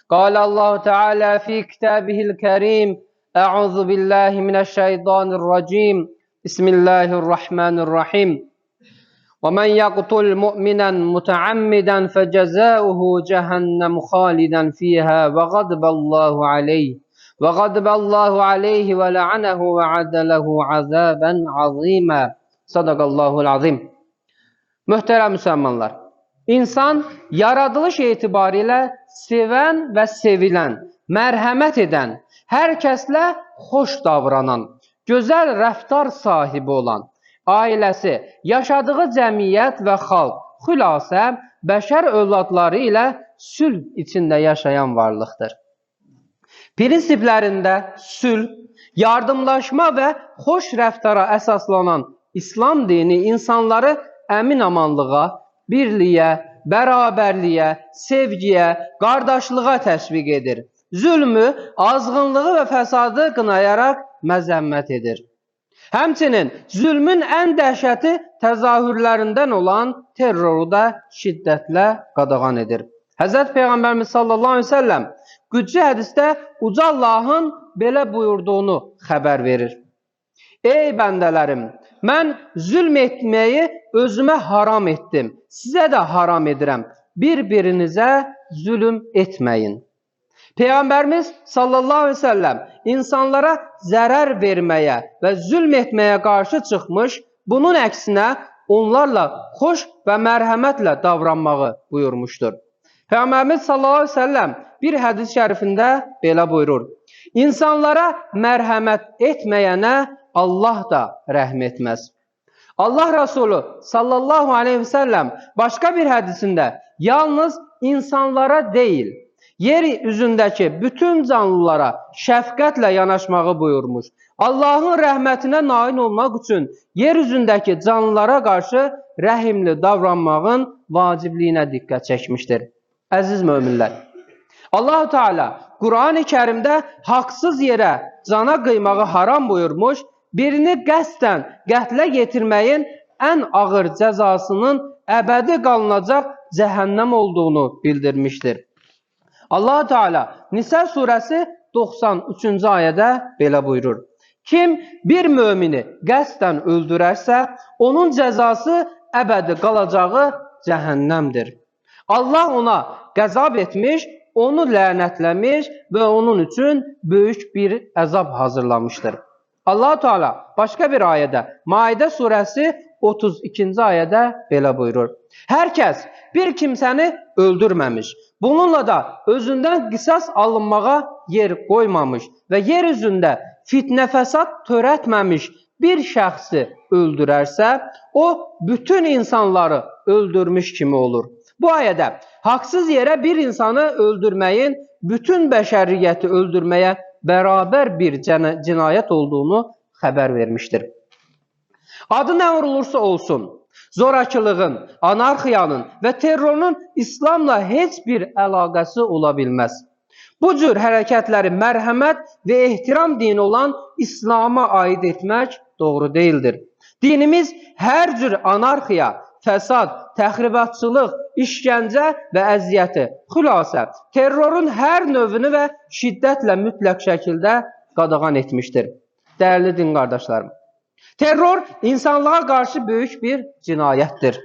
قال الله تعالى في كتابه الكريم أعوذ بالله من الشيطان الرجيم بسم الله الرحمن الرحيم ومن يقتل مؤمنا متعمدا فجزاؤه جهنم خالدا فيها وغضب الله عليه ولعنه وعد له عذابا عظيما Sadaqallahul azim. Möhtərəm müsəlmanlar, insan yaradılış etibarilə sevən və sevilən, mərhəmət edən, hər kəslə xoş davranan, gözəl rəftar sahibi olan, ailəsi, yaşadığı cəmiyyət və xalq, xülasə, bəşər övladları ilə sülh içində yaşayan varlıqdır. Prinsiplərində sülh, yardımlaşma və xoş rəftara əsaslanan İslam dini insanları əmin-amanlığa, birliyə, bərabərliyə, sevgiyə, qardaşlığa təşviq edir. Zülmü, azğınlığı və fəsadı qınayaraq məzəmmət edir. Həmçinin zülmün ən dəhşəti təzahürlərindən olan terroru da şiddətlə qadağan edir. Həzrət Peyğəmbərimiz sallallahu aleyhi ve sellem qüdsi hədisdə Uca Allahın belə buyurduğunu xəbər verir. Ey bəndələrim, mən zülm etməyi özümə haram etdim, sizə də haram edirəm, bir-birinizə zülm etməyin. Peyğəmbərimiz sallallahu aleyhi ve sellem insanlara zərər verməyə və zülm etməyə qarşı çıxmış, bunun əksinə onlarla xoş və mərhəmətlə davranmağı buyurmuşdur. Peyğəmbərimiz sallallahu aleyhi ve sellem bir hədis şərifində belə buyurur. İnsanlara mərhəmət etməyənə Allah da rəhm etməz. Allah Resulü sallallahu aleyhi ve sellem başqa bir hədisində yalnız insanlara deyil, yer üzündəki bütün canlılara şəfqətlə yanaşmağı buyurmuş. Allahın rəhmətinə nail olmaq üçün yer üzündəki canlılara qarşı rəhimli davranmağın vacibliyinə diqqət çəkmişdir. Əziz möminlər, Allah-u Teala Quran-ı Kərimdə haqsız yerə cana qıymağı haram buyurmuş, birini qəsdən qətlə yetirməyin ən ağır cəzasının əbədi qalınacaq cəhənnəm olduğunu bildirmişdir. Allah-u Teala Nisa surəsi 93-cü ayədə belə buyurur. Kim bir mümini qəsdən öldürərsə, onun cəzası əbədi qalacağı cəhənnəmdir. Allah ona qəzab etmiş, onu lənətləmiş və onun üçün böyük bir əzab hazırlamışdır. Allah-u Teala başqa bir ayədə, Maidə surəsi 32-ci ayədə belə buyurur. Hər kəs bir kimsəni öldürməmiş, bununla da özündən qisas alınmağa yer qoymamış və yer üzündə fitnə fəsad törətməmiş bir şəxsi öldürərsə, o bütün insanları öldürmüş kimi olur. Bu ayədə haqsız yerə bir insanı öldürməyin bütün bəşəriyyəti öldürməyə bərabər bir cinayət olduğunu xəbər vermişdir. Adı nə olursa olsun, zorakılığın, anarxiyanın və terrorun İslamla heç bir əlaqəsi ola bilməz. Bu cür hərəkətləri mərhəmət və ehtiram dini olan İslama aid etmək doğru deyildir. Dinimiz hər cür anarxiya, fəsad, təxribatçılıq, işgəncə və əziyyəti, xülasə, terrorun hər növünü və şiddətlə mütləq şəkildə qadağan etmişdir. Dəyərli din qardaşlarım, terror insanlığa qarşı böyük bir cinayətdir.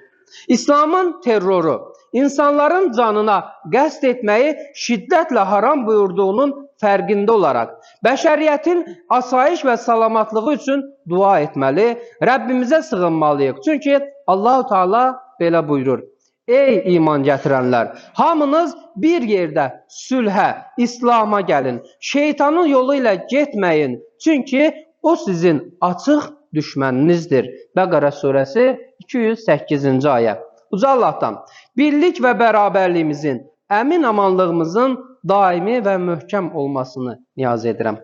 İslamın terroru, insanların canına qəsd etməyi şiddətlə haram buyurduğunun fərqində olaraq, bəşəriyyətin asayiş və salamatlığı üçün dua etməli, Rəbbimizə sığınmalıyıq. Çünki Allah-u Teala belə buyurur. Ey iman gətirənlər, hamınız bir yerdə sülhə, İslama gəlin, şeytanın yolu ilə getməyin, çünki o sizin açıq düşməninizdir. Bəqərə surəsi 208-ci ayə. Uca Allahdan birlik və bərabərliyimizin, əmin amanlığımızın daimi və möhkəm olmasını niyaz edirəm.